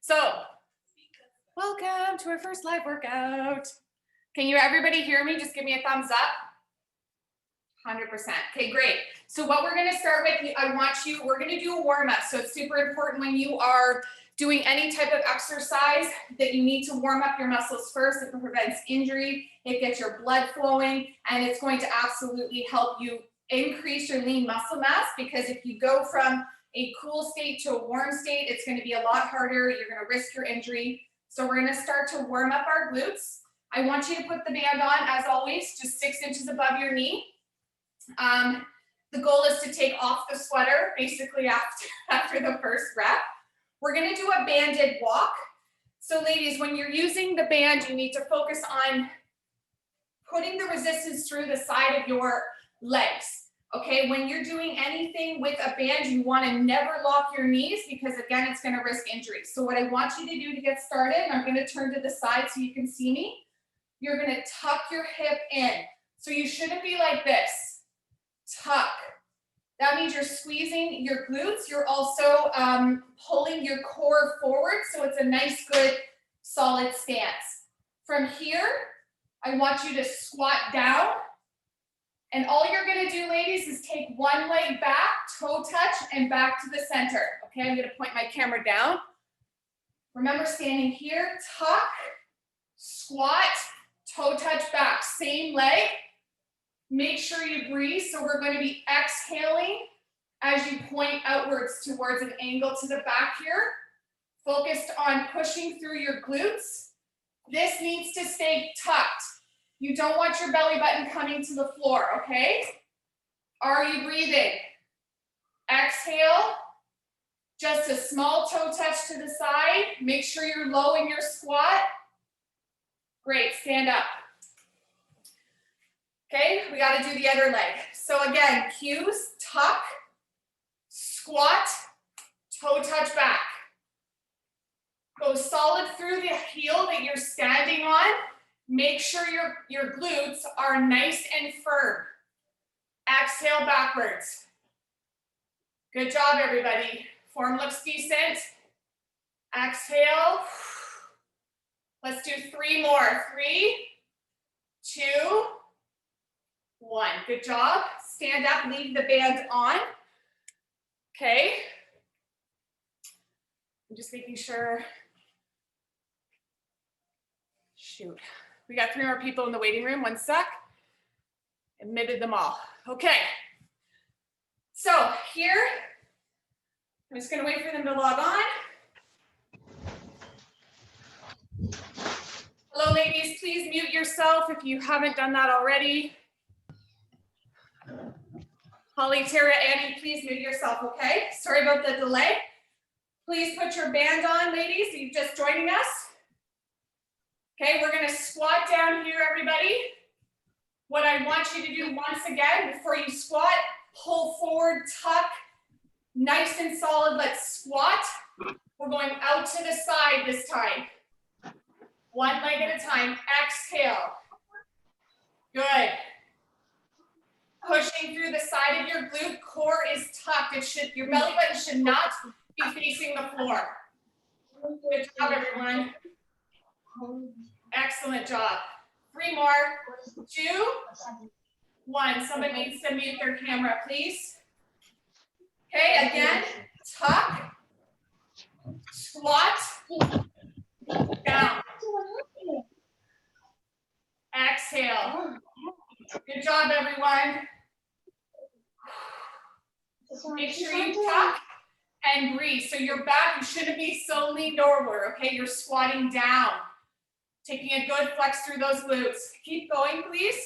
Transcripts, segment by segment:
So, welcome to our first live workout. Can you everybody hear me? Just give me a thumbs up. 100%. Okay, great. So what we're gonna start with, we're gonna do a warm up. So it's super important when you are doing any type of exercise that you need to warm up your muscles first. It prevents injury, it gets your blood flowing, and it's going to absolutely help you increase your lean muscle mass, because if you go from a cool state to a warm state, it's going to be a lot harder. You're going to risk your injury. So we're going to start to warm up our glutes. I want you to put the band on, as always, just 6 inches above your knee. The goal is to take off the sweater basically after the first rep. We're going to do a banded walk. So ladies, when you're using the band, you need to focus on putting the resistance through the side of your legs. Okay, when you're doing anything with a band, you want to never lock your knees, because again, it's going to risk injury. So what I want you to do to get started, and I'm going to turn to the side so you can see me, you're going to tuck your hip in. So you shouldn't be like this. Tuck. That means you're squeezing your glutes. You're also pulling your core forward, so it's a nice, good, solid stance. From here, I want you to squat down. And all you're gonna do, ladies, is take one leg back, toe touch, and back to the center. Okay, I'm gonna point my camera down. Remember, standing here, tuck, squat, toe touch back, same leg. Make sure you breathe. So we're going to be exhaling as you point outwards towards an angle to the back here. Focused on pushing through your glutes. This needs to stay tucked. You don't want your belly button coming to the floor, okay? Are you breathing? Exhale. Just a small toe touch to the side. Make sure you're low in your squat. Great, stand up. Okay, we gotta do the other leg. So again, cues, tuck, squat, toe touch back. Go solid through the heel that you're standing on. Make sure your glutes are nice and firm. Exhale backwards. Good job, everybody. Form looks decent. Exhale. Let's do 3 more. 3, 2, 1. Good job. Stand up, leave the band on. Okay. I'm just making sure. Shoot. We got 3 more people in the waiting room. 1 sec. Admitted them all. Okay. So here, I'm just going to wait for them to log on. Hello, ladies. Please mute yourself if you haven't done that already. Holly, Tara, Annie, please mute yourself, okay? Sorry about the delay. Please put your band on, ladies. You're just joining us. Okay, we're gonna squat down here, everybody. What I want you to do once again, before you squat, pull forward, tuck, nice and solid. Let's squat. We're going out to the side this time. 1 leg at a time. Exhale. Good. Pushing through the side of your glute, core is tucked. Your belly button should not be facing the floor. Good job, everyone. Excellent job. 3 more. 2, 1. Somebody needs to mute their camera, please. Okay, again, tuck, squat, down. Exhale. Good job, everyone. Make sure you tuck and breathe. So your back, you shouldn't be so leaned over, okay? You're squatting down. Taking a good flex through those glutes. Keep going, please.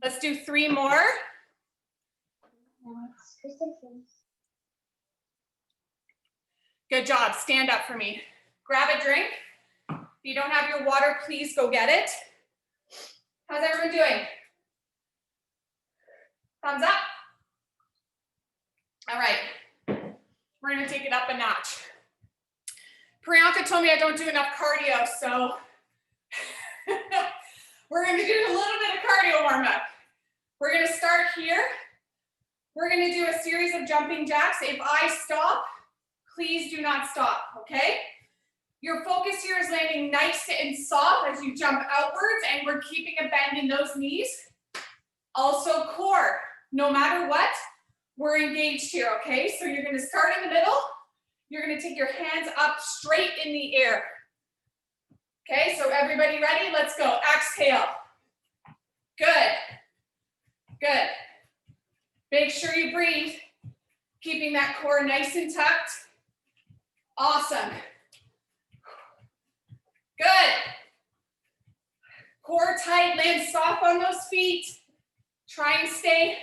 Let's do 3 more. Good job. Stand up for me. Grab a drink. If you don't have your water, please go get it. How's everyone doing? Thumbs up. All right. We're going to take it up a notch. Priyanka told me I don't do enough cardio, so we're going to do a little bit of cardio warm up. We're going to start here. We're going to do a series of jumping jacks. If I stop, please do not stop, okay? Your focus here is landing nice and soft as you jump outwards, and we're keeping a bend in those knees. Also core, no matter what, we're engaged here, okay? So you're gonna start in the middle. You're gonna take your hands up straight in the air. Okay, so everybody ready? Let's go. Exhale. Good. Good. Make sure you breathe, keeping that core nice and tucked. Awesome. Good. Core tight, land soft on those feet. Try and stay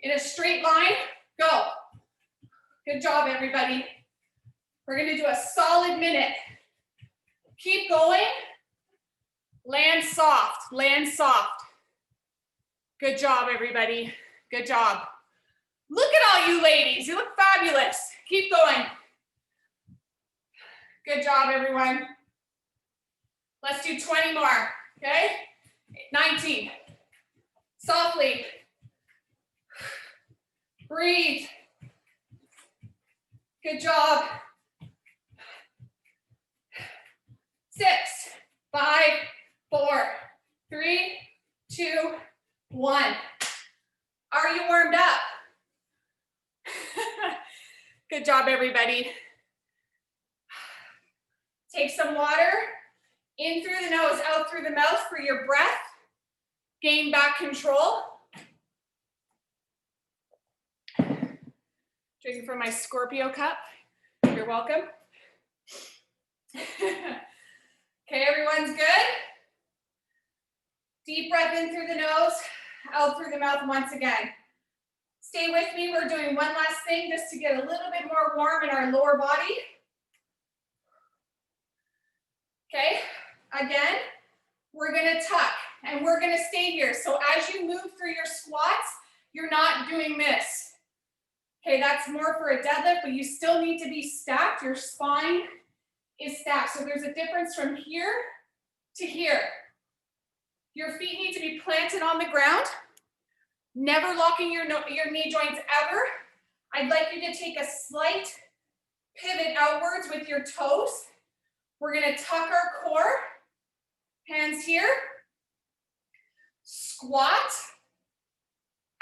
in a straight line. Go. Good job, everybody. We're gonna do a solid minute. Keep going. Land soft, land soft. Good job, everybody. Good job. Look at all you ladies. You look fabulous. Keep going. Good job, everyone. Let's do 20 more, okay? 19. Softly. Breathe. Good job. 6, 5, 4, 3, 2, 1. Are you warmed up? Good job, everybody. Take some water in through the nose, out through the mouth for your breath. Gain back control. Drinking from my Scorpio cup. You're welcome. Okay, everyone's good? Deep breath in through the nose, out through the mouth once again. Stay with me. We're doing one last thing just to get a little bit more warm in our lower body. Okay, again, we're gonna tuck and we're gonna stay here. So as you move through your squats, you're not doing this. Okay, that's more for a deadlift, but you still need to be stacked. Your spine is stacked. So there's a difference from here to here. Your feet need to be planted on the ground, never locking your knee joints ever. I'd like you to take a slight pivot outwards with your toes. We're gonna tuck our core, hands here, squat,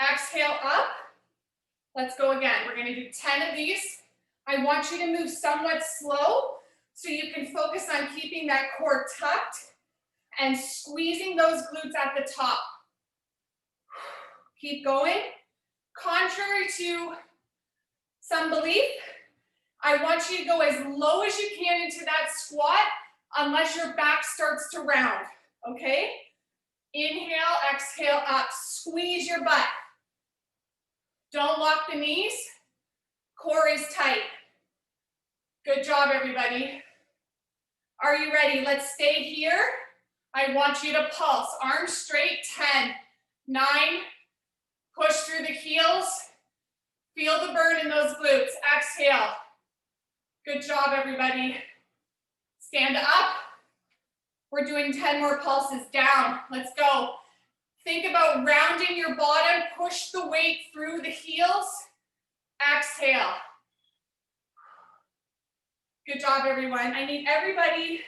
exhale up. Let's go again. We're gonna do 10 of these. I want you to move somewhat slow so you can focus on keeping that core tucked and squeezing those glutes at the top. Keep going. Contrary to some belief, I want you to go as low as you can into that squat unless your back starts to round, okay? Inhale, exhale up, squeeze your butt. Don't lock the knees, core is tight. Good job, everybody. Are you ready? Let's stay here. I want you to pulse, arms straight, 10, 9, push through the heels, feel the burn in those glutes, exhale. Good job, everybody. Stand up. We're doing 10 more pulses down. Let's go. Think about rounding your bottom, push the weight through the heels, exhale. Good job, everyone. I need everybody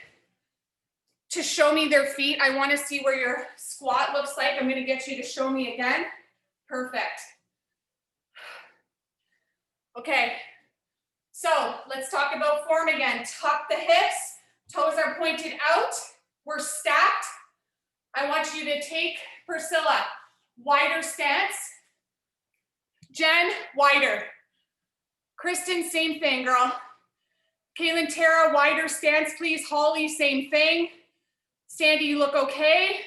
to show me their feet. I want to see where your squat looks like. I'm going to get you to show me again. Perfect. Okay, so let's talk about form again. Tuck the hips, toes are pointed out. We're stacked. I want you to take, Priscilla, wider stance. Jen, wider. Kristen, same thing, girl. Kaylin, Tara, wider stance, please. Holly, same thing. Sandy, you look okay.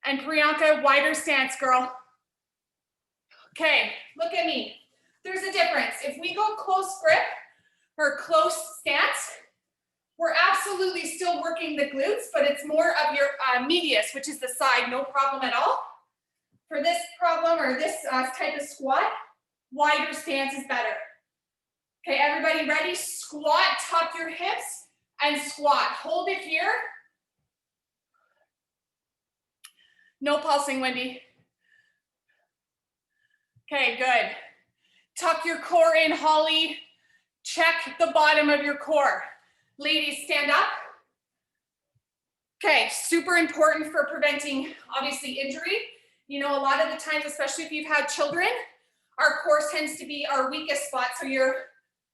And Priyanka, wider stance, girl. Okay, look at me. There's a difference. If we go close grip or close stance, we're absolutely still working the glutes, but it's more of your medius, which is the side, no problem at all. For this problem or this type of squat, wider stance is better. Okay, everybody ready? Squat, tuck your hips, and squat. Hold it here. No pulsing, Wendy. Okay, good. Tuck your core in, Holly. Check the bottom of your core. Ladies, stand up. Okay, super important for preventing, obviously, injury. You know, a lot of the times, especially if you've had children, our core tends to be our weakest spot. So your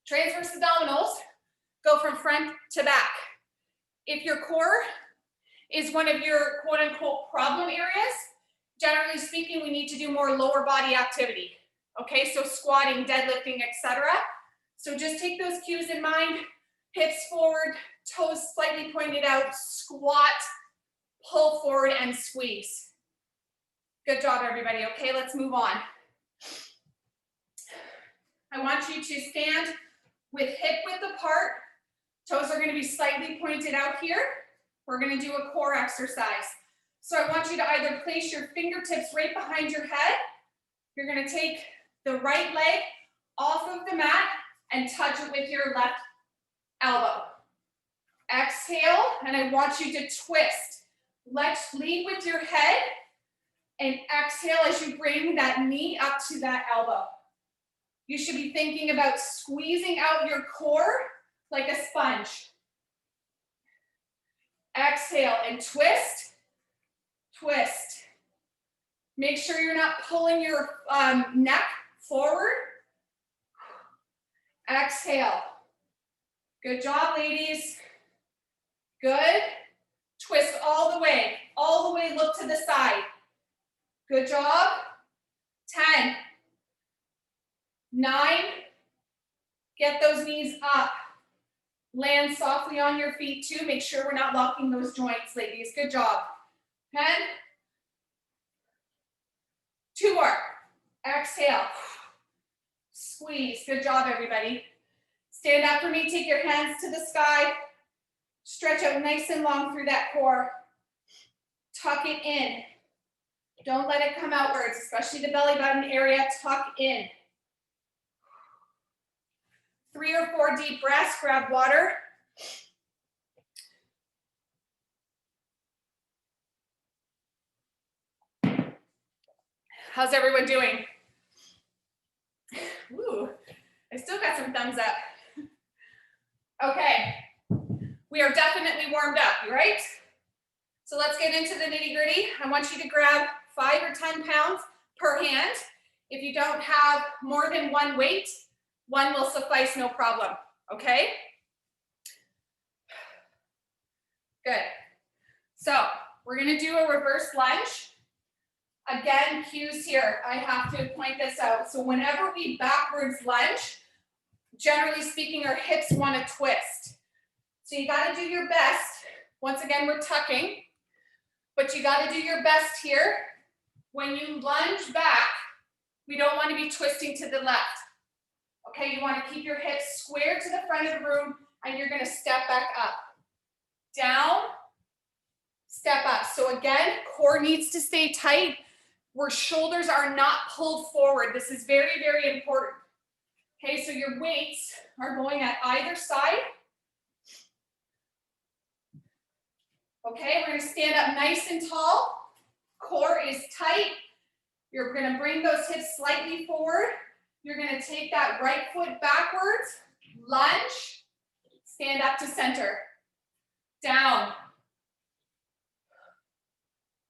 transverse abdominals go from front to back. If your core is one of your quote unquote problem areas, generally speaking, we need to do more lower body activity. Okay, so squatting, deadlifting, etc. So just take those cues in mind. Hips forward, toes slightly pointed out, squat, pull forward and squeeze. Good job, everybody. Okay, let's move on. I want you to stand with hip width apart. Toes are going to be slightly pointed out here. We're going to do a core exercise. So I want you to either place your fingertips right behind your head. You're going to take the right leg off of the mat and touch it with your left elbow. Exhale, and I want you to twist. Let's lead with your head and exhale as you bring that knee up to that elbow. You should be thinking about squeezing out your core like a sponge. Exhale and twist, twist. Make sure you're not pulling your neck forward. Exhale. Good job, ladies. Good. Twist all the way, look to the side. Good job. 10, 9, get those knees up. Land softly on your feet too. Make sure we're not locking those joints, ladies. Good job. 10, 2 more. Exhale. Squeeze. Good job, everybody. Stand up for me. Take your hands to the sky. Stretch out nice and long through that core. Tuck it in. Don't let it come outwards, especially the belly button area. Tuck in. 3 or 4 deep breaths. Grab water. How's everyone doing? Ooh, I still got some thumbs up. Okay, we are definitely warmed up, you right? So let's get into the nitty gritty. I want you to grab 5 or 10 pounds per hand. If you don't have more than one weight, one will suffice, no problem, okay? Good. So we're gonna do a reverse lunge. Again, cues here. I have to point this out. So whenever we backwards lunge, generally speaking, our hips want to twist. So you got to do your best. Once again, we're tucking, but you got to do your best here. When you lunge back, we don't want to be twisting to the left. Okay, you want to keep your hips square to the front of the room, and you're going to step back up. Down, step up. So again, core needs to stay tight, where shoulders are not pulled forward. This is very, very important. Okay, so your weights are going at either side. Okay, we're gonna stand up nice and tall. Core is tight. You're gonna bring those hips slightly forward. You're gonna take that right foot backwards, lunge, stand up to center. Down.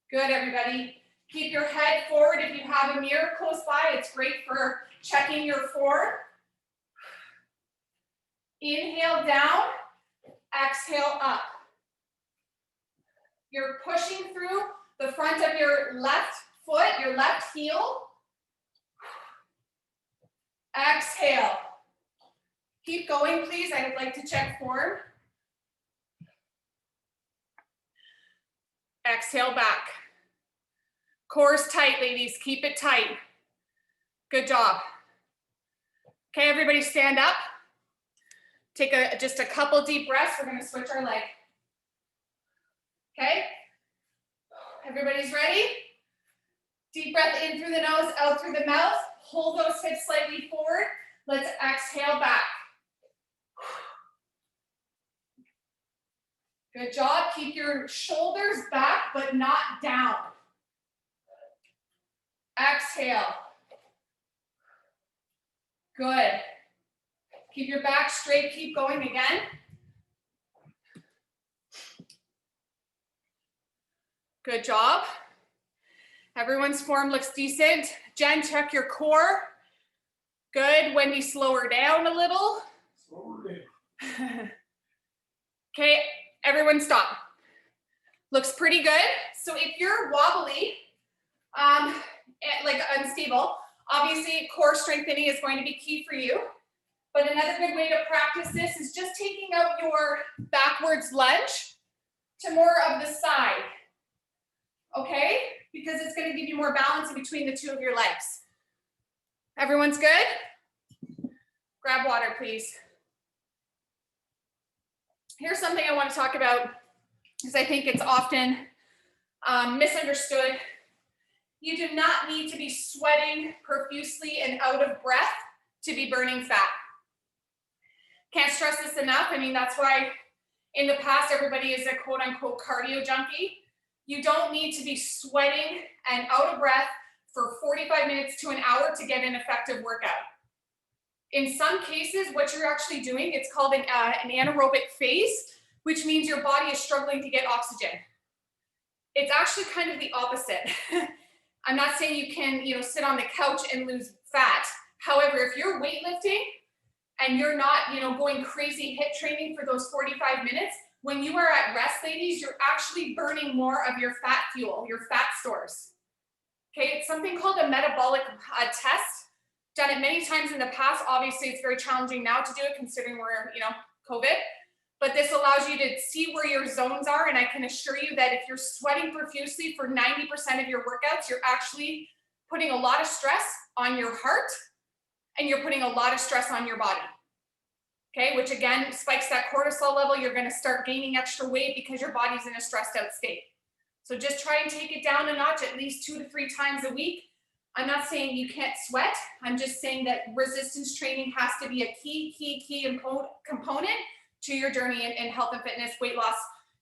Good, everybody. Keep your head forward. If you have a mirror close by, it's great for checking your form. Inhale down, exhale up. You're pushing through the front of your left foot, your left heel. Exhale. Keep going, please. I would like to check form. Exhale back. Core's tight, ladies. Keep it tight. Good job. Okay, everybody stand up. Take just a couple deep breaths. We're gonna switch our leg. Okay? Everybody's ready? Deep breath in through the nose, out through the mouth. Hold those hips slightly forward. Let's exhale back. Good job. Keep your shoulders back, but not down. Exhale. Good. Keep your back straight. Keep going again. Good job. Everyone's form looks decent. Jen, check your core. Good. Wendy, slow her down a little. Slow her down. Okay, everyone stop. Looks pretty good. So if you're wobbly, like unstable, obviously core strengthening is going to be key for you. But another good way to practice this is just taking out your backwards lunge to more of the side, okay? Because it's going to give you more balance in between the two of your legs. Everyone's good? Grab water, please. Here's something I want to talk about because I think it's often misunderstood. You do not need to be sweating profusely and out of breath to be burning fat. Can't stress this enough. I mean, that's why in the past, everybody is a quote unquote cardio junkie. You don't need to be sweating and out of breath for 45 minutes to an hour to get an effective workout. In some cases, what you're actually doing, it's called an anaerobic phase, which means your body is struggling to get oxygen. It's actually kind of the opposite. I'm not saying you can, sit on the couch and lose fat. However, if you're weightlifting and you're not, going crazy HIIT training for those 45 minutes, when you are at rest, ladies, you're actually burning more of your fat fuel, your fat stores. Okay, it's something called a metabolic test. Done it many times in the past. Obviously, it's very challenging now to do it considering we're, COVID. But this allows you to see where your zones are. And I can assure you that if you're sweating profusely for 90% of your workouts, you're actually putting a lot of stress on your heart and you're putting a lot of stress on your body. Okay, which again, spikes that cortisol level. You're going to start gaining extra weight because your body's in a stressed out state. So just try and take it down a notch at least 2 to 3 times a week. I'm not saying you can't sweat. I'm just saying that resistance training has to be a key component to your journey in health and fitness, weight loss,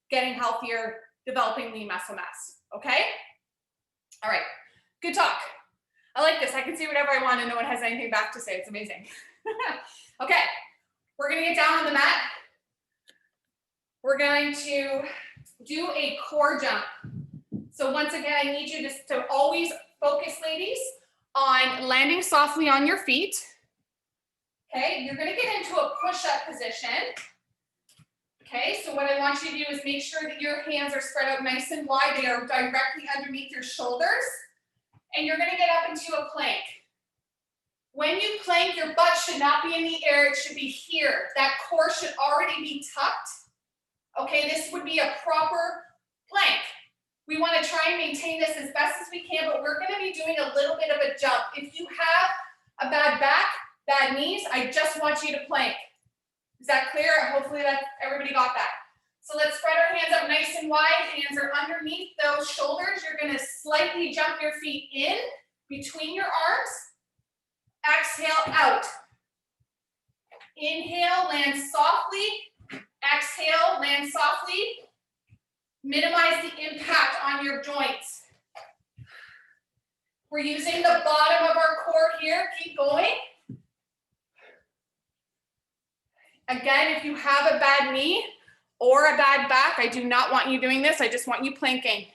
getting healthier, developing lean muscle mass. Okay? All right. Good talk. I like this. I can say whatever I want and no one has anything back to say. It's amazing. Okay. We're going to get down on the mat. We're going to do a core jump. So once again, I need you to always focus, ladies, on landing softly on your feet. Okay, you're going to get into a push-up position. Okay, so what I want you to do is make sure that your hands are spread out nice and wide. They are directly underneath your shoulders. And you're going to get up into a plank. When you plank, your butt should not be in the air. It should be here. That core should already be tucked. Okay, this would be a proper plank. We want to try and maintain this as best as we can, but we're going to be doing a little bit of a jump. If you have a bad back, bad knees, I just want you to plank. Is that clear? Hopefully that everybody got that. So let's spread our hands up nice and wide. Hands are underneath those shoulders. You're going to slightly jump your feet in between your arms. Exhale out. Inhale, land softly. Exhale, land softly. Minimize the impact on your joints. We're using the bottom of our core here. Keep going. Again, if you have a bad knee or a bad back, I do not want you doing this. I just want you planking.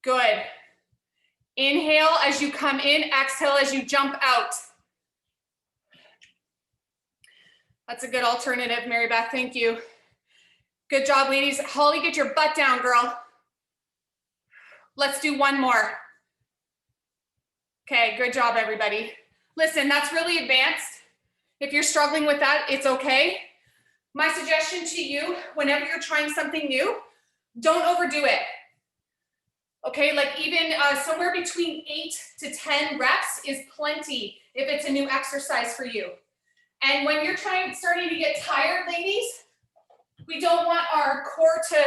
Good. Inhale as you come in, exhale as you jump out. That's a good alternative, Mary Beth, thank you. Good job, ladies. Holly, get your butt down, girl. Let's do one more. Okay, good job, everybody. Listen, that's really advanced. If you're struggling with that, it's okay. My suggestion to you, whenever you're trying something new, don't overdo it. Okay, like even somewhere between 8 to 10 reps is plenty if it's a new exercise for you. And when you're starting to get tired, ladies, we don't want our core to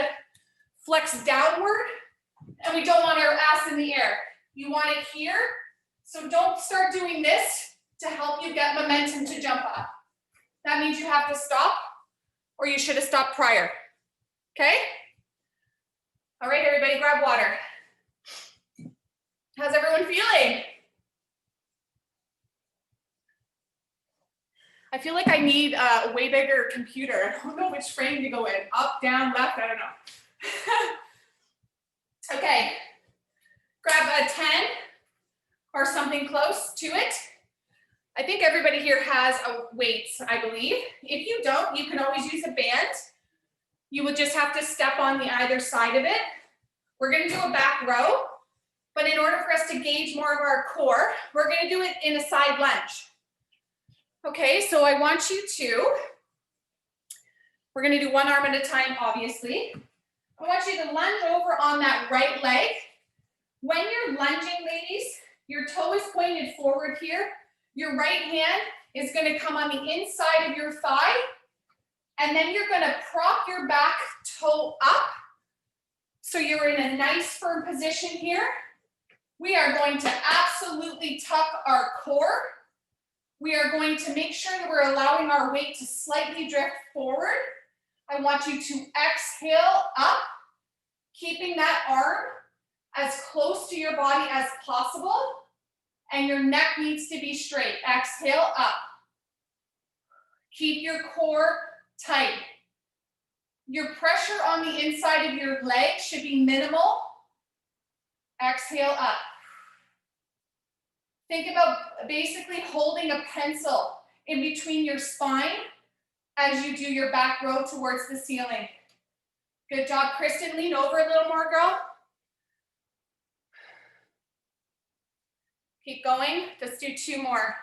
flex downward and we don't want our ass in the air. You want it here. So don't start doing this to help you get momentum to jump up. That means you have to stop or you should have stopped prior. Okay? All right, everybody grab water. How's everyone feeling? I feel like I need a way bigger computer. I don't know which frame to go in. Up, down, left, I don't know. Okay, grab a 10 or something close to it. I think everybody here has a weights, I believe. If you don't, you can always use a band. You will just have to step on the either side of it. We're gonna do a back row, but in order for us to gauge more of our core, we're gonna do it in a side lunge. Okay, so I want you to, we're gonna do one arm at a time, obviously. I want you to lunge over on that right leg. When you're lunging, ladies, your toe is pointed forward here. Your right hand is gonna come on the inside of your thigh, and then you're gonna prop your back toe up. So you're in a nice firm position here. We are going to absolutely tuck our core. We are going to make sure that we're allowing our weight to slightly drift forward. I want you to exhale up, keeping that arm as close to your body as possible, and your neck needs to be straight. Exhale up. Keep your core tight. Your pressure on the inside of your leg should be minimal. Exhale up. Think about basically holding a pencil in between your spine as you do your back row towards the ceiling. Good job, Kristen. Lean over a little more, girl. Keep going. Let's do 2 more.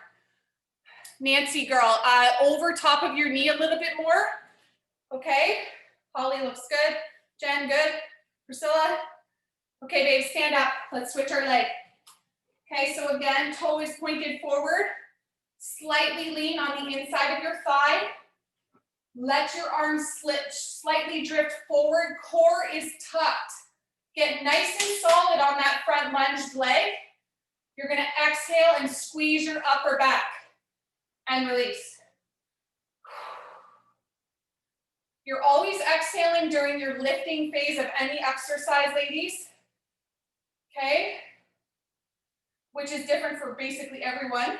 Nancy, girl, over top of your knee a little bit more. Okay. Holly looks good. Jen, good. Priscilla. Okay, babe, stand up. Let's switch our leg. Okay, so again, toe is pointed forward. Slightly lean on the inside of your thigh. Let your arms slightly drift forward. Core is tucked. Get nice and solid on that front lunged leg. You're gonna exhale and squeeze your upper back and release. You're always exhaling during your lifting phase of any exercise, ladies. Okay? Which is different for basically everyone.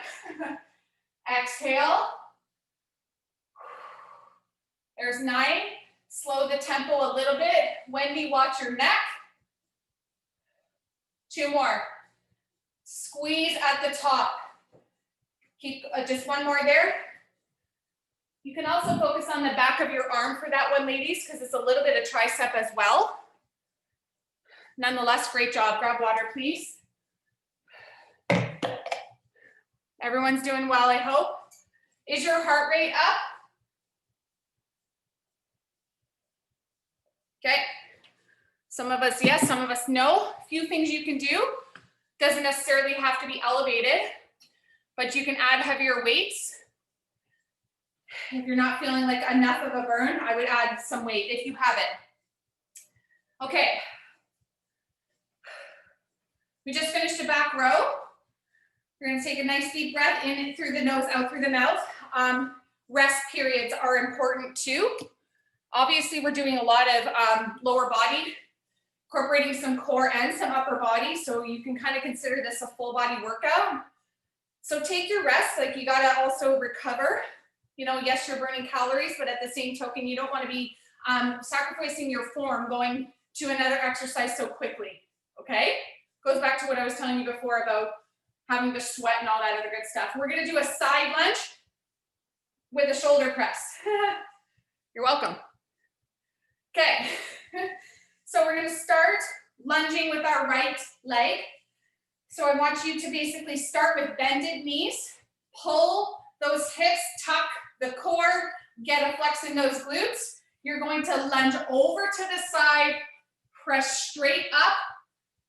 Exhale. There's 9. Slow the tempo a little bit. Wendy, watch your neck. 2 more. Squeeze at the top. Keep just 1 more there. You can also focus on the back of your arm for that one, ladies, because it's a little bit of tricep as well. Nonetheless, great job. Grab water, please. Everyone's doing well, I hope. Is your heart rate up? Okay. Some of us yes, some of us no. A few things you can do. Doesn't necessarily have to be elevated, but you can add heavier weights. If you're not feeling like enough of a burn, I would add some weight if you have it. Okay. We just finished a back row. We're gonna take a nice deep breath in through the nose, out through the mouth. Rest periods are important too. Obviously, we're doing a lot of lower body, incorporating some core and some upper body, so you can kind of consider this a full body workout. So take your rest, like you gotta also recover. You know, yes, you're burning calories, but at the same token, you don't wanna be sacrificing your form going to another exercise so quickly, okay? Goes back to what I was telling you before about having the sweat and all that other good stuff. We're gonna do a side lunge with a shoulder press. You're welcome. Okay, so we're gonna start lunging with our right leg. So I want you to basically start with bended knees, pull those hips, tuck the core, get a flex in those glutes. You're going to lunge over to the side, press straight up,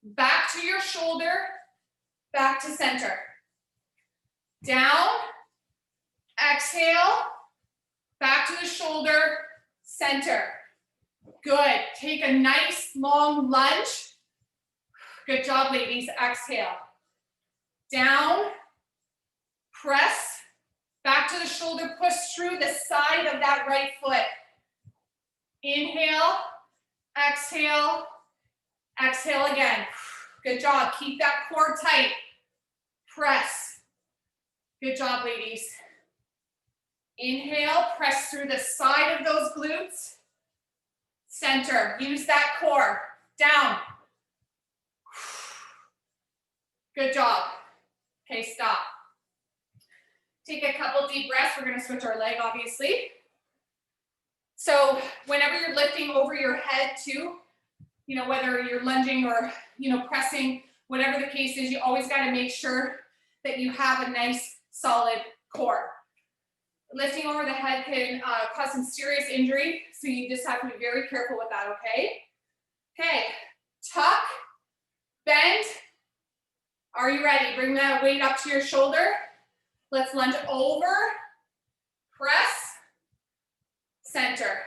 back to your shoulder, back to center. Down, exhale, back to the shoulder, center. Good. Take a nice long lunge. Good job, ladies. Exhale. Down, press, back to the shoulder, push through the side of that right foot. Inhale, exhale, exhale again. Good job. Keep that core tight. Press. Good job, ladies. Inhale, press through the side of those glutes. center. Use that core. Down. Good job. Okay, stop. Take a couple deep breaths. We're gonna switch our leg, obviously. So whenever you're lifting over your head too, you know, whether you're lunging or, you know, pressing, whatever the case is, you always gotta make sure that you have a nice, solid core. Lifting over the head can cause some serious injury, so you just have to be very careful with that, okay? Okay, tuck, bend. Are you ready? Bring that weight up to your shoulder. Let's lunge over, press, center.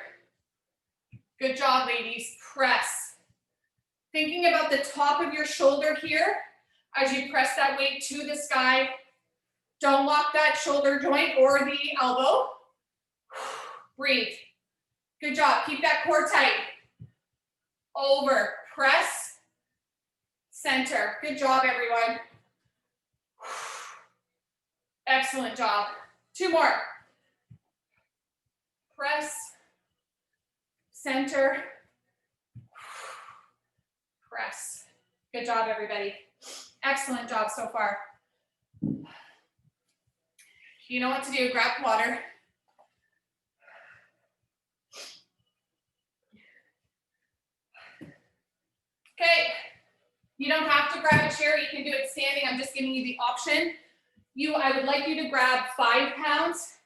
Good job, ladies. Press. Thinking about the top of your shoulder here as you press that weight to the sky. Don't lock that shoulder joint or the elbow. Breathe. Good job. Keep that core tight. Over, press, center. Good job, everyone. Excellent job. 2 more. Press, center, press. Good job, everybody. Excellent job so far. You know what to do. Grab water. Okay. You don't have to grab a chair. You can do it standing. I'm just giving you the option. I would like you to grab 5 pounds,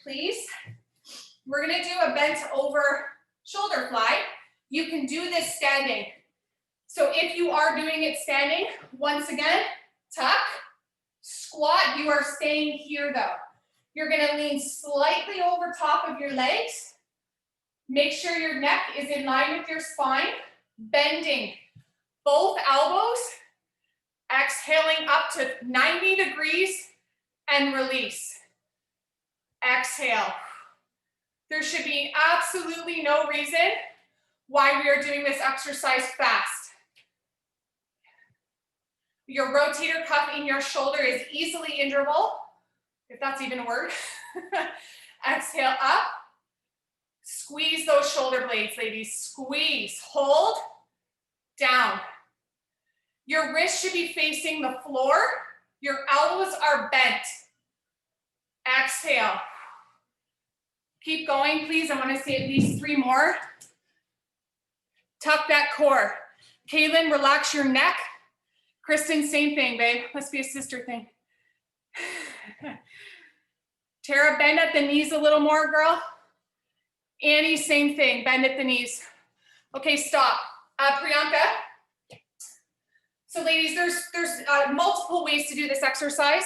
please. We're gonna do a bent over shoulder fly. You can do this standing. So if you are doing it standing, once again, tuck, squat. You are staying here though. You're gonna lean slightly over top of your legs. Make sure your neck is in line with your spine, bending both elbows, exhaling up to 90 degrees and release. Exhale. There should be absolutely no reason why we are doing this exercise fast. Your rotator cuff in your shoulder is easily injureable, if that's even a word. Exhale up. Squeeze those shoulder blades, ladies. Squeeze, hold, down. Your wrists should be facing the floor. Your elbows are bent. Exhale. Keep going, please. I want to see at least 3 more. Tuck that core. Kaylin, relax your neck. Kristen, same thing, babe. Must be a sister thing. Tara, bend at the knees a little more, girl. Annie, same thing. Bend at the knees. Okay, stop. Priyanka. So ladies, there's multiple ways to do this exercise.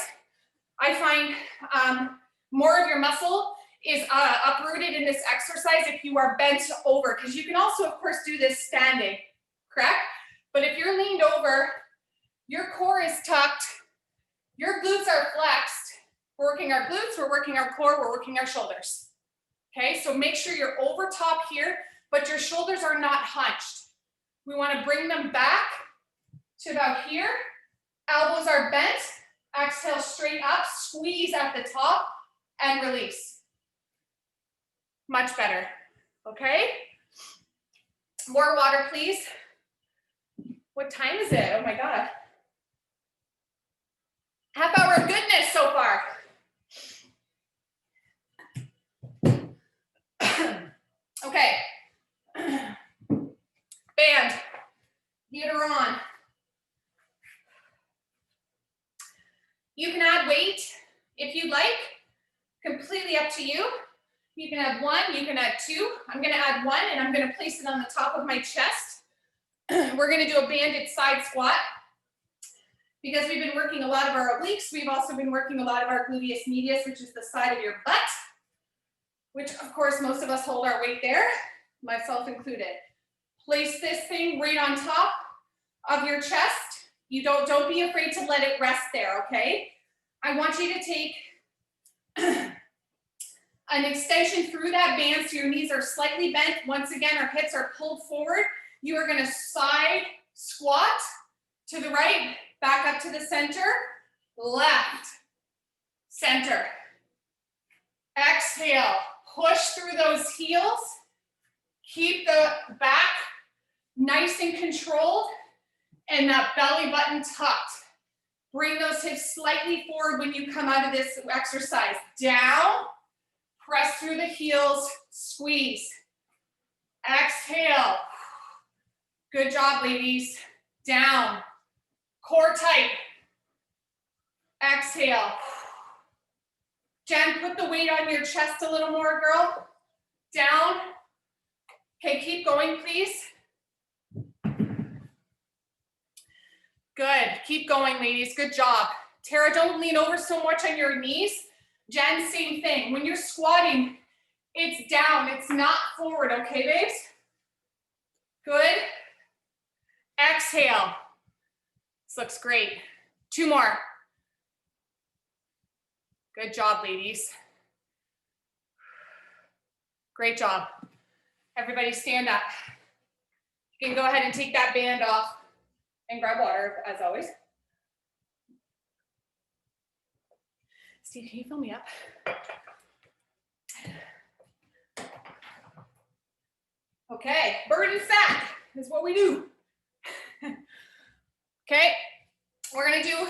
I find more of your muscle is uprooted in this exercise if you are bent over, because you can also, of course, do this standing, correct? But if you're leaned over, your core is tucked, your glutes are flexed. We're working our glutes, we're working our core, we're working our shoulders. Okay, so make sure you're over top here, but your shoulders are not hunched. We want to bring them back to about here. Elbows are bent. Exhale straight up, squeeze at the top, and release. Much better, okay? More water, please. What time is it? Oh my God. Half hour of goodness so far. Okay. Band. Gear on. You can add weight if you'd like. Completely up to you. You can add 1, you can add 2. I'm gonna add 1 and I'm gonna place it on the top of my chest. We're gonna do a banded side squat. Because we've been working a lot of our obliques, we've also been working a lot of our gluteus medius, which is the side of your butt, which of course most of us hold our weight there, myself included. Place this thing right on top of your chest. You don't be afraid to let it rest there, okay? I want you to take an extension through that band so your knees are slightly bent. Once again, our hips are pulled forward. You are gonna side squat to the right, back up to the center, left, center. Exhale, push through those heels. Keep the back nice and controlled and that belly button tucked. Bring those hips slightly forward when you come out of this exercise. Down, press through the heels, squeeze. Exhale. Good job, ladies. Down, core tight. Exhale. Jen, put the weight on your chest a little more, girl. Down. Okay, keep going, please. Good, keep going, ladies, good job. Tara, don't lean over so much on your knees. Jen, same thing. When you're squatting, it's down, it's not forward, okay, babes? Good. Exhale. This looks great. 2 more. Good job, ladies. Great job. Everybody stand up. You can go ahead and take that band off and grab water, as always. Steve, can you fill me up? Okay, burn fat is what we do. Okay, we're gonna do,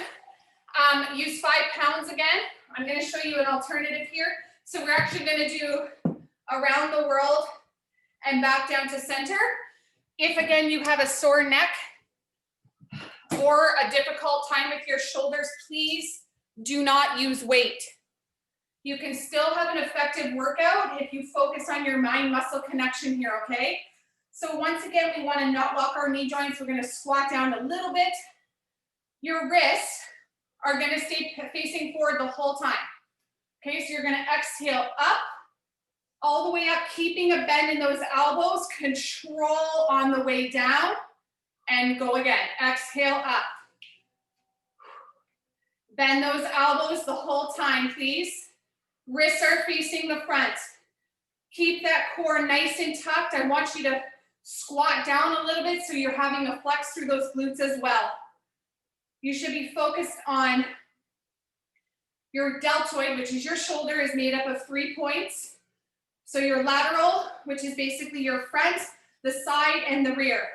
use 5 pounds again. I'm gonna show you an alternative here. So we're actually gonna do around the world and back down to center. If again, you have a sore neck or a difficult time with your shoulders, please do not use weight. You can still have an effective workout if you focus on your mind-muscle connection here, okay? So once again, we wanna not lock our knee joints. We're gonna squat down a little bit. Your wrists are gonna stay facing forward the whole time. Okay, so you're gonna exhale up, all the way up, keeping a bend in those elbows, control on the way down, and go again. Exhale up. Bend those elbows the whole time, please. Wrists are facing the front. Keep that core nice and tucked. I want you to squat down a little bit so you're having a flex through those glutes as well. You should be focused on your deltoid, which is your shoulder, is made up of 3 points. So your lateral, which is basically your front, the side, and the rear.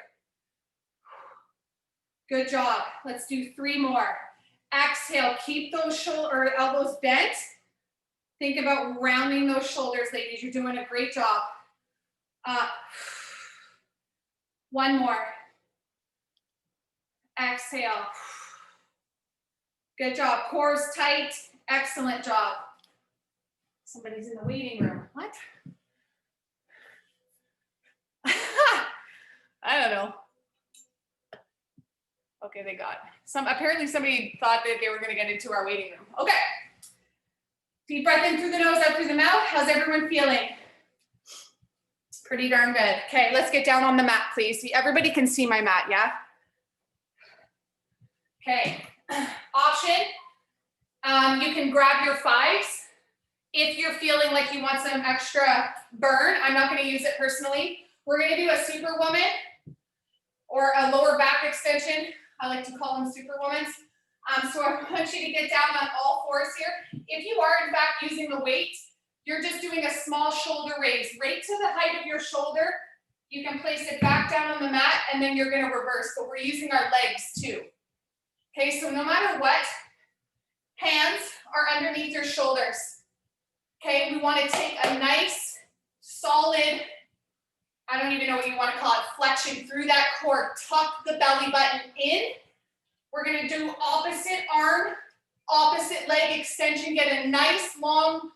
Good job. Let's do 3 more. Exhale, keep those elbows bent. Think about rounding those shoulders, ladies. You're doing a great job. Up. 1 more. Exhale. Good job. Core's tight. Excellent job. Somebody's in the waiting room. What? I don't know. Okay, they got apparently somebody thought that they were going to get into our waiting room. Okay. Deep breath in through the nose, out through the mouth. How's everyone feeling? Pretty darn good. Okay, let's get down on the mat, please. Everybody can see my mat, yeah? Okay. Option. You can grab your 5s. If you're feeling like you want some extra burn, I'm not going to use it personally. We're going to do a superwoman or a lower back extension. I like to call them superwomans. So I want you to get down on all 4s here. If you are in fact using the weight, you're just doing a small shoulder raise right to the height of your shoulder. You can place it back down on the mat and then you're going to reverse, but we're using our legs too. Okay, so no matter what, hands are underneath your shoulders. Okay, we want to take a nice, solid, I don't even know what you want to call it, flexion through that core. Tuck the belly button in. We're going to do opposite arm, opposite leg extension. Get a nice long,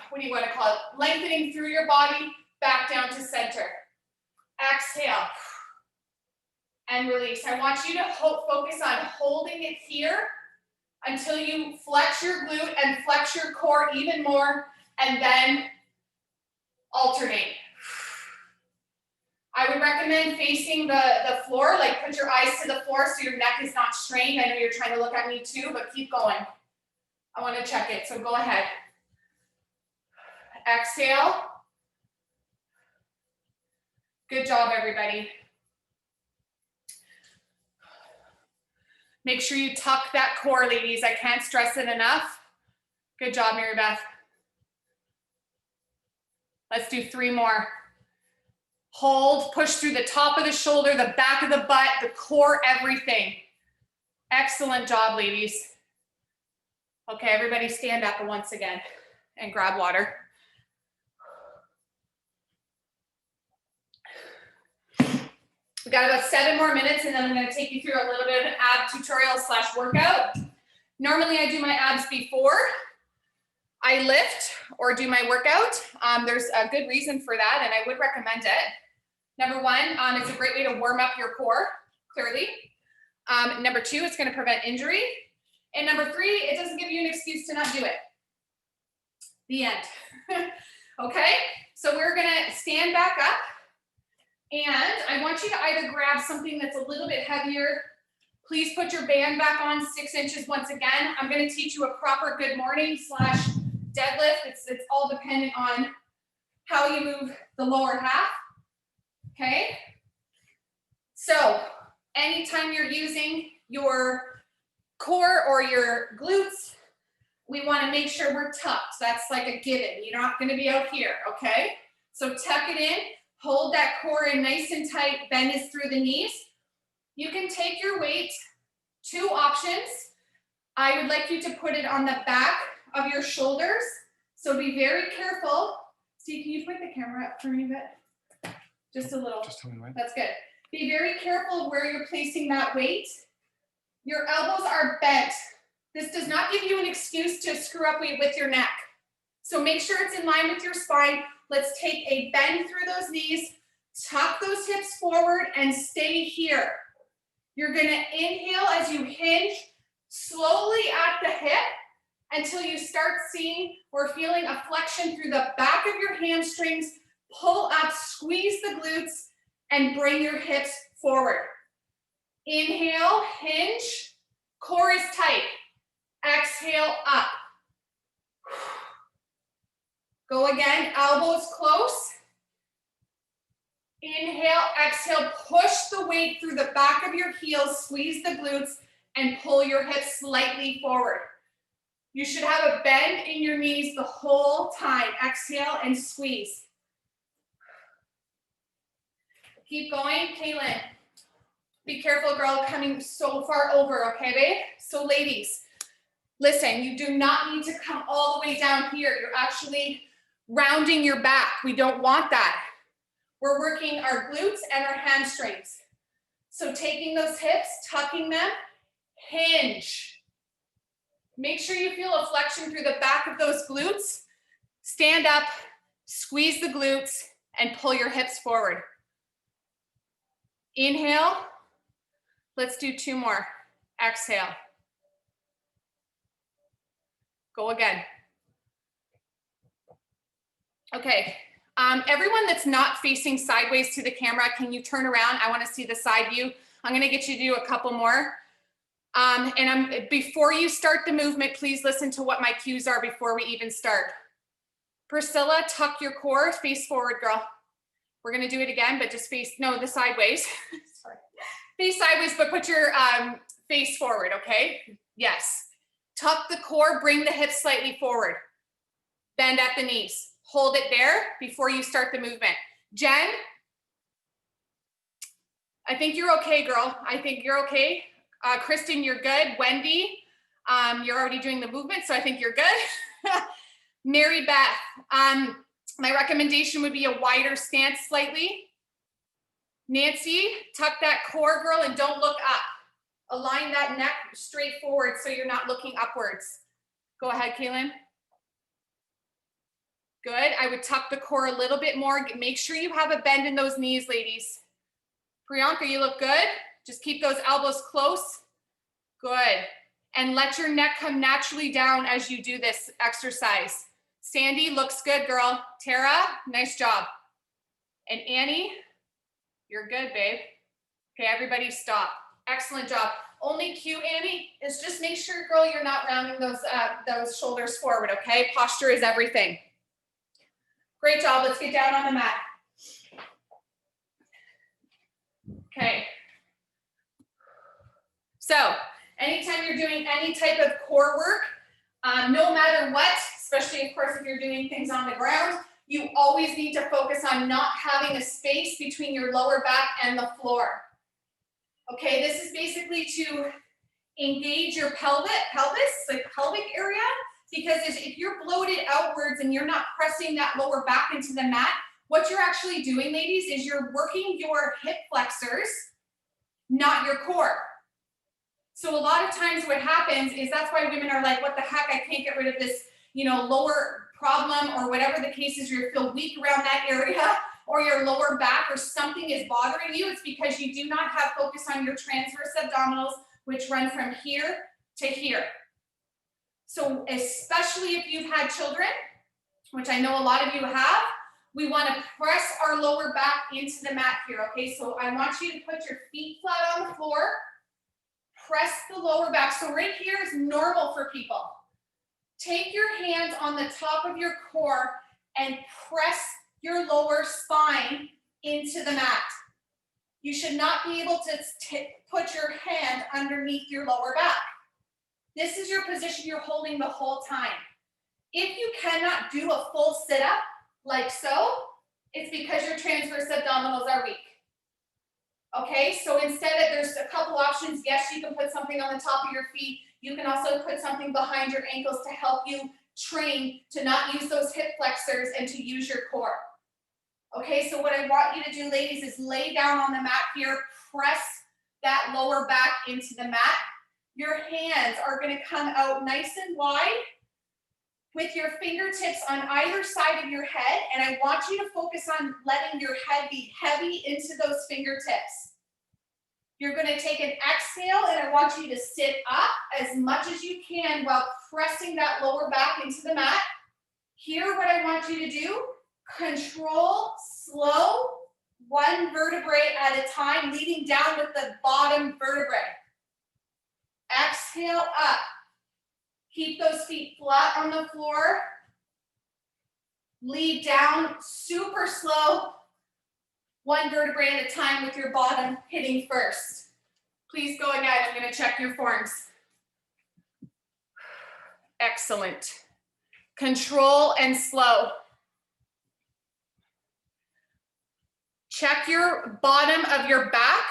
what do you want to call it? Lengthening through your body, back down to center. Exhale. And release. I want you to focus on holding it here until you flex your glute and flex your core even more, and then alternate. I would recommend facing the floor, like put your eyes to the floor so your neck is not strained. I know you're trying to look at me too, but keep going. I want to check it, so go ahead. Exhale. Good job, everybody. Make sure you tuck that core, ladies. I can't stress it enough. Good job, Mary Beth. Let's do 3 more. Hold, push through the top of the shoulder, the back of the butt, the core, everything. Excellent job, ladies. Okay, everybody stand up once again and grab water. We've got about 7 more minutes and then I'm gonna take you through a little bit of an ab tutorial / workout. Normally I do my abs before I lift or do my workout. There's a good reason for that and I would recommend it. Number 1, it's a great way to warm up your core, clearly. Number 2, it's gonna prevent injury. And number 3, it doesn't give you an excuse to not do it. The end. Okay, so we're gonna stand back up. And I want you to either grab something that's a little bit heavier. Please put your band back on 6 inches once again. I'm going to teach you a proper good morning / deadlift. It's all dependent on how you move the lower half. Okay. So anytime you're using your core or your glutes, we want to make sure we're tucked. That's like a given. You're not going to be out here. Okay. So tuck it in. Hold that core in nice and tight, bend is through the knees. You can take your weight, 2 options. I would like you to put it on the back of your shoulders. So be very careful. Steve, can you point the camera up for me a bit? Just a little. Just tell me when. That's good. Be very careful of where you're placing that weight. Your elbows are bent. This does not give you an excuse to screw up with your neck. So make sure it's in line with your spine. Let's take a bend through those knees, tuck those hips forward and stay here. You're gonna inhale as you hinge slowly at the hip until you start seeing or feeling a flexion through the back of your hamstrings. Pull up, squeeze the glutes and bring your hips forward. Inhale, hinge, core is tight. Exhale, up. Go again, elbows close. Inhale, exhale, push the weight through the back of your heels, squeeze the glutes, and pull your hips slightly forward. You should have a bend in your knees the whole time. Exhale and squeeze. Keep going, Kaylin. Be careful, girl, coming so far over, okay, babe? So ladies, listen, you do not need to come all the way down here. You're actually rounding your back. We don't want that. We're working our glutes and our hamstrings. So taking those hips, tucking them, hinge. Make sure you feel a flexion through the back of those glutes. Stand up, squeeze the glutes, and pull your hips forward. Inhale. Let's do 2 more. Exhale. Go again. Okay, everyone that's not facing sideways to the camera, can you turn around? I want to see the side view. I'm going to get you to do a couple more. Before you start the movement, please listen to what my cues are before we even start. Priscilla, tuck your core, face forward, girl. We're going to do it again, but just face, no, the sideways. Sorry. Face sideways, but put your face forward, okay? Yes. Tuck the core, bring the hips slightly forward. Bend at the knees. Hold it there before you start the movement. Jen, I think you're okay, girl. I think you're okay. Kristen, you're good. Wendy, you're already doing the movement, so I think you're good. Mary Beth, my recommendation would be a wider stance slightly. Nancy, tuck that core, girl, and don't look up. Align that neck straight forward so you're not looking upwards. Go ahead, Kaylin. Good. I would tuck the core a little bit more. Make sure you have a bend in those knees, ladies. Priyanka, you look good. Just keep those elbows close. Good. And let your neck come naturally down as you do this exercise. Sandy, looks good, girl. Tara, nice job. And Annie, you're good, babe. Okay, everybody stop. Excellent job. Only cue, Annie, is just make sure, girl, you're not rounding those shoulders forward, okay? Posture is everything. Great job. Let's get down on the mat. Okay. So anytime you're doing any type of core work, no matter what, especially of course if you're doing things on the ground, You always need to focus on not having a space between your lower back and the floor. Okay, this is basically to engage your pelvis, like pelvic area, because if you're bloated outwards and you're not pressing that lower back into the mat, what you're actually doing, ladies, is you're working your hip flexors, not your core. So a lot of times what happens is that's why women are like, what the heck, I can't get rid of this, you know, lower problem or whatever the case is, you feel weak around that area or your lower back or something is bothering you. It's because you do not have focus on your transverse abdominals, which run from here to here. So especially if you've had children, which I know a lot of you have, we want to press our lower back into the mat here, okay? So I want you to put your feet flat on the floor, press the lower back. So right here is normal for people. Take your hands on the top of your core and press your lower spine into the mat. You should not be able to put your hand underneath your lower back. This is your position you're holding the whole time. If you cannot do a full sit-up like so, it's because your transverse abdominals are weak. Okay, so instead there's a couple options. Yes, you can put something on the top of your feet. You can also put something behind your ankles to help you train to not use those hip flexors and to use your core. Okay, so what I want you to do, ladies, is lay down on the mat here, press that lower back into the mat. Your hands are going to come out nice and wide with your fingertips on either side of your head, and I want you to focus on letting your head be heavy into those fingertips. You're going to take an exhale, and I want you to sit up as much as you can while pressing that lower back into the mat. Here, what I want you to do, control, slow, one vertebrae at a time, leading down with the bottom vertebrae. Exhale up. Keep those feet flat on the floor. Lead down super slow, one vertebrae at a time with your bottom hitting first. Please go again. I'm going to check your forms. Excellent. Control and slow. Check your bottom of your back,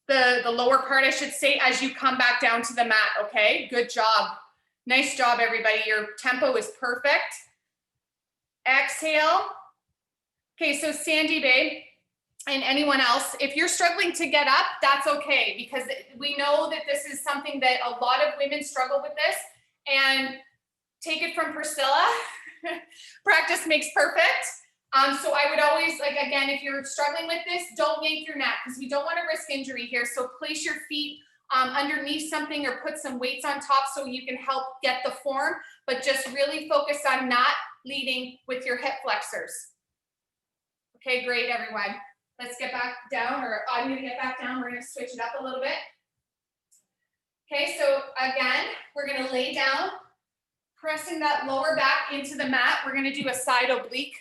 the lower part, I should say, as you come back down to the mat, okay? Good job. Nice job, everybody. Your tempo is perfect. Exhale. Okay, so Sandy, babe, and anyone else, if you're struggling to get up, that's okay, because we know that this is something that a lot of women struggle with this, and take it from Priscilla, practice makes perfect. So I would always, like, again, if you're struggling with this, don't yank your neck, because we don't want to risk injury here. So place your feet underneath something or put some weights on top so you can help get the form, but just really focus on not leading with your hip flexors. Okay, great, everyone. Let's get back down, or I'm going to get back down. We're going to switch it up a little bit. Okay, so again, we're going to lay down, pressing that lower back into the mat. We're going to do a side oblique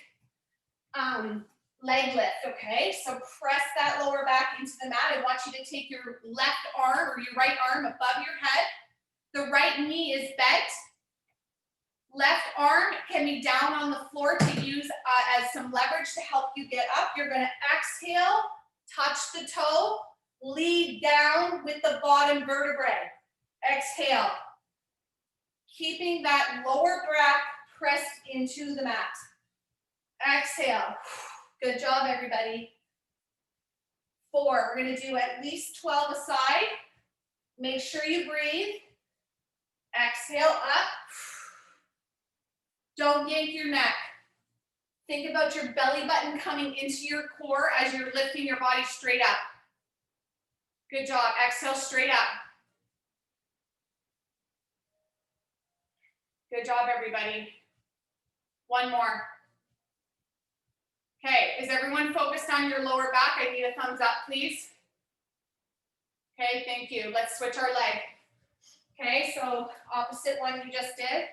leg lift, okay? So press that lower back into the mat. I want you to take your left arm or your right arm above your head. The right knee is bent. Left arm can be down on the floor to use as some leverage to help you get up. You're going to exhale, touch the toe, lead down with the bottom vertebrae. Exhale. Keeping that lower back pressed into the mat. Exhale. Good job, everybody. 4. We're going to do at least 12 aside. Make sure you breathe. Exhale up. Don't yank your neck. Think about your belly button coming into your core as you're lifting your body straight up. Good job. Exhale straight up. Good job, everybody. One more. Okay, is everyone focused on your lower back? I need a thumbs up, please. Okay, thank you. Let's switch our leg. Okay, so opposite one you just did.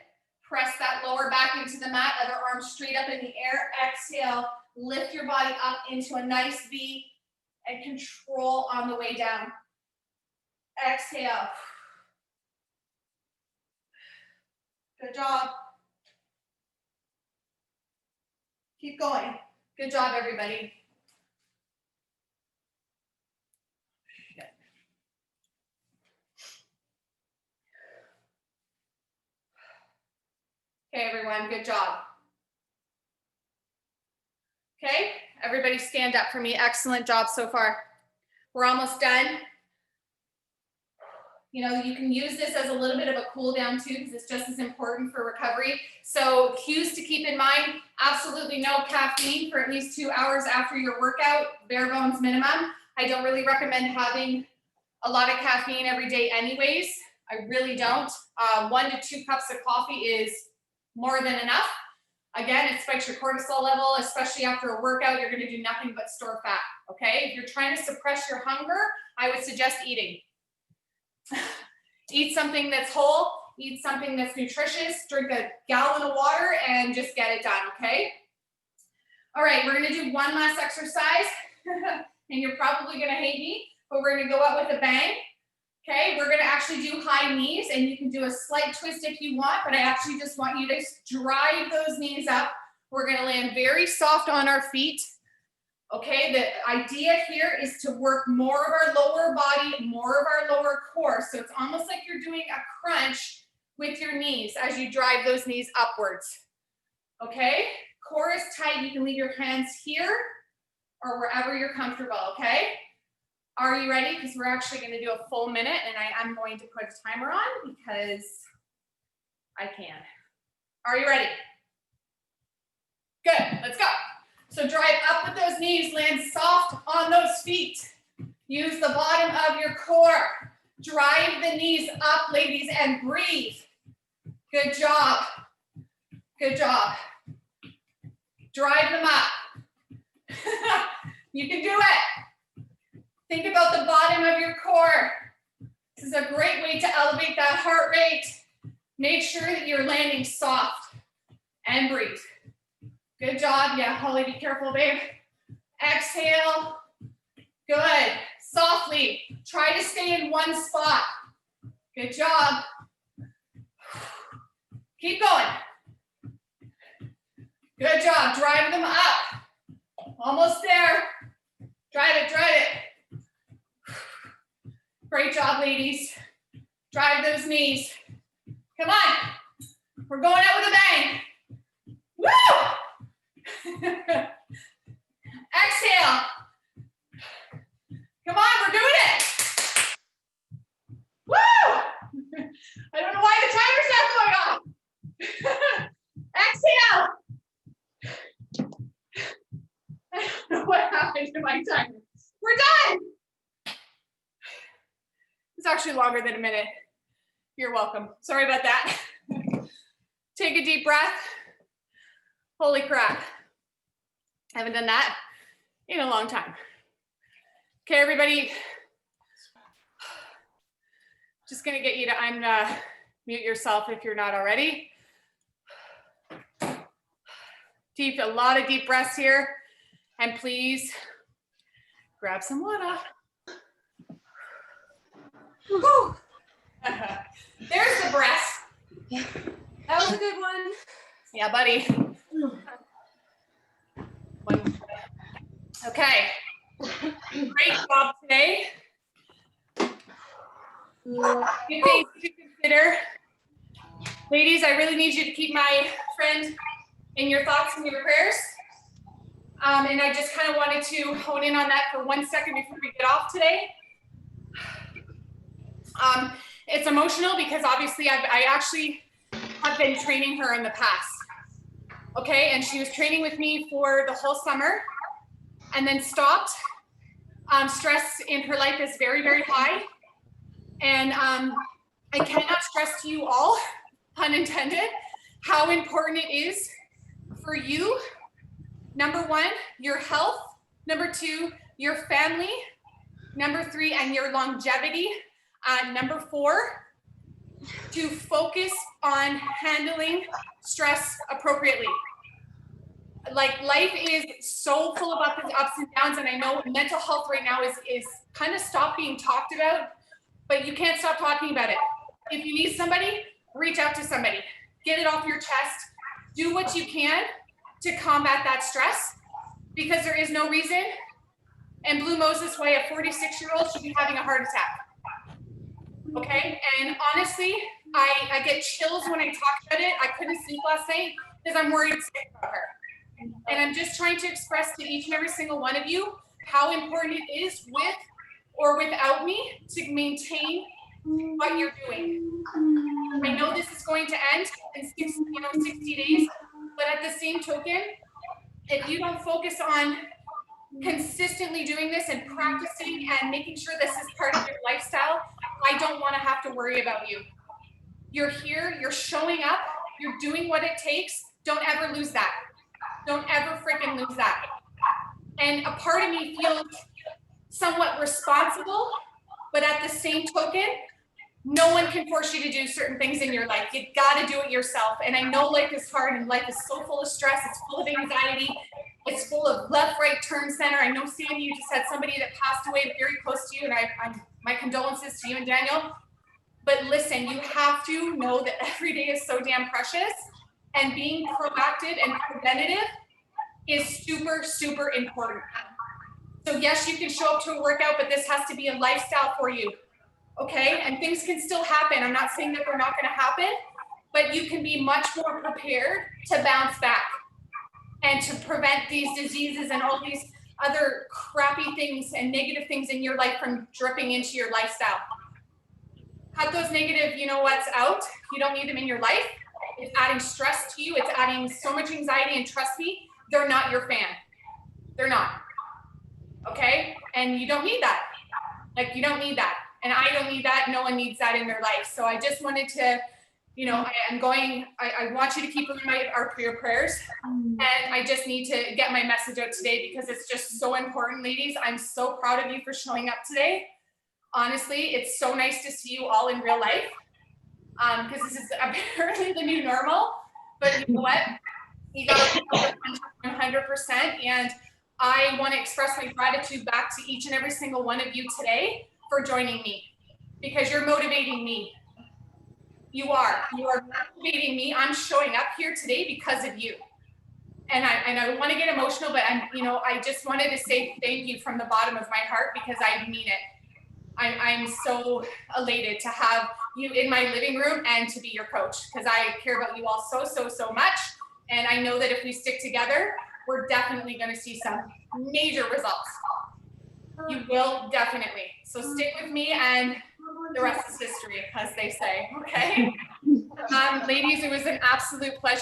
Press that lower back into the mat, other arm straight up in the air. Exhale, lift your body up into a nice V and control on the way down. Exhale. Good job. Keep going. Good job, everybody. Okay, everyone, good job. Okay, everybody stand up for me. Excellent job so far. We're almost done. You know, you can use this as a little bit of a cool down too, because it's just as important for recovery. So cues to keep in mind, absolutely no caffeine for at least 2 hours after your workout, bare bones minimum. I don't really recommend having a lot of caffeine every day anyways. I really don't. 1 to 2 cups of coffee is more than enough. Again, it spikes your cortisol level, especially after a workout. You're gonna do nothing but store fat, okay? If you're trying to suppress your hunger, I would suggest eating. Eat something that's whole, eat something that's nutritious, drink a gallon of water, and just get it done, okay? All right, we're gonna do one last exercise, and you're probably gonna hate me, but we're gonna go out with a bang, okay? We're gonna actually do high knees, and you can do a slight twist if you want, but I actually just want you to drive those knees up. We're gonna land very soft on our feet. Okay, the idea here is to work more of our lower body, more of our lower core. So it's almost like you're doing a crunch with your knees as you drive those knees upwards. Okay, core is tight. You can leave your hands here or wherever you're comfortable, okay? Are you ready? Because we're actually going to do a full minute, and I am going to put a timer on because I can. Are you ready? Good, let's go. So drive up with those knees, land soft on those feet. Use the bottom of your core. Drive the knees up, ladies, and breathe. Good job. Good job. Drive them up. You can do it. Think about the bottom of your core. This is a great way to elevate that heart rate. Make sure that you're landing soft and breathe. Good job. Yeah, Holly, be careful, babe. Exhale. Good. Softly. Try to stay in one spot. Good job. Keep going. Good job. Drive them up. Almost there. Drive it, drive it. Great job, ladies. Drive those knees. Come on. We're going out with a bang. Woo! Exhale. Come on, we're doing it. Woo! I don't know why the timer's not going off. Exhale. I don't know what happened to my timer. We're done. It's actually longer than a minute. You're welcome. Sorry about that. Take a deep breath. Holy crap. I haven't done that in a long time. Okay, everybody. Just gonna get you to unmute yourself if you're not already. A lot of deep breaths here. And please grab some water. Whew. There's the breath. That was a good one. Yeah, buddy. Okay. Great job today. Few things to consider. Ladies, I really need you to keep my friend in your thoughts and your prayers. And I just kind of wanted to hone in on that for 1 second before we get off today. It's emotional because obviously I actually have been training her in the past. Okay, and she was training with me for the whole summer and then stopped. Stress in her life is very, very high. And I cannot stress to you all, pun intended, how important it is for you. Number 1, your health. Number 2, your family. Number 3, and your longevity. Number 4, to focus on handling stress appropriately. Like, life is so full of ups and downs, and I know mental health right now is kind of stopped being talked about, but you can't stop talking about it. If you need somebody, reach out to somebody. Get it off your chest. Do what you can to combat that stress, because there is no reason and Blue Moses why a 46-year-old should be having a heart attack. Okay, and honestly, I get chills when I talk about it. I couldn't sleep last night because I'm worried sick about her. And I'm just trying to express to each and every single one of you how important it is with or without me to maintain what you're doing. I know this is going to end in 60 days, but at the same token, if you don't focus on consistently doing this and practicing and making sure this is part of your lifestyle, I don't want to have to worry about you. You're here, you're showing up, you're doing what it takes. Don't ever lose that. Don't ever freaking lose that. And a part of me feels somewhat responsible, but at the same token, no one can force you to do certain things in your life. You got to do it yourself. And I know life is hard and life is so full of stress. It's full of anxiety. It's full of left, right, turn, center. I know, Sam, you just had somebody that passed away very close to you, and my condolences to you and Daniel. But listen, you have to know that every day is so damn precious, and being proactive and preventative is super, super important. So yes, you can show up to a workout, but this has to be a lifestyle for you, okay? And things can still happen. I'm not saying that they're not gonna happen, but you can be much more prepared to bounce back and to prevent these diseases and all these other crappy things and negative things in your life from dripping into your lifestyle. Cut those negative, you know what's out. You don't need them in your life. It's adding stress to you. It's adding so much anxiety, and trust me, they're not your fan. They're not, okay? And you don't need that. Like, you don't need that. And I don't need that. No one needs that in their life. So I just wanted to, you know, I want you to keep in mind our prayer prayers. And I just need to get my message out today because it's just so important, ladies. I'm so proud of you for showing up today. Honestly, it's so nice to see you all in real life. Because this is apparently the new normal, but you know what? You got 100%. And I want to express my gratitude back to each and every single one of you today for joining me, because you're motivating me. You are motivating me. I'm showing up here today because of you. And I want to get emotional, but I just wanted to say thank you from the bottom of my heart, because I mean it. I'm so elated to have you in my living room and to be your coach, because I care about you all so, so, so much. And I know that if we stick together, we're definitely going to see some major results. You will definitely. So stick with me, and the rest is history, as they say. Okay. Ladies, it was an absolute pleasure.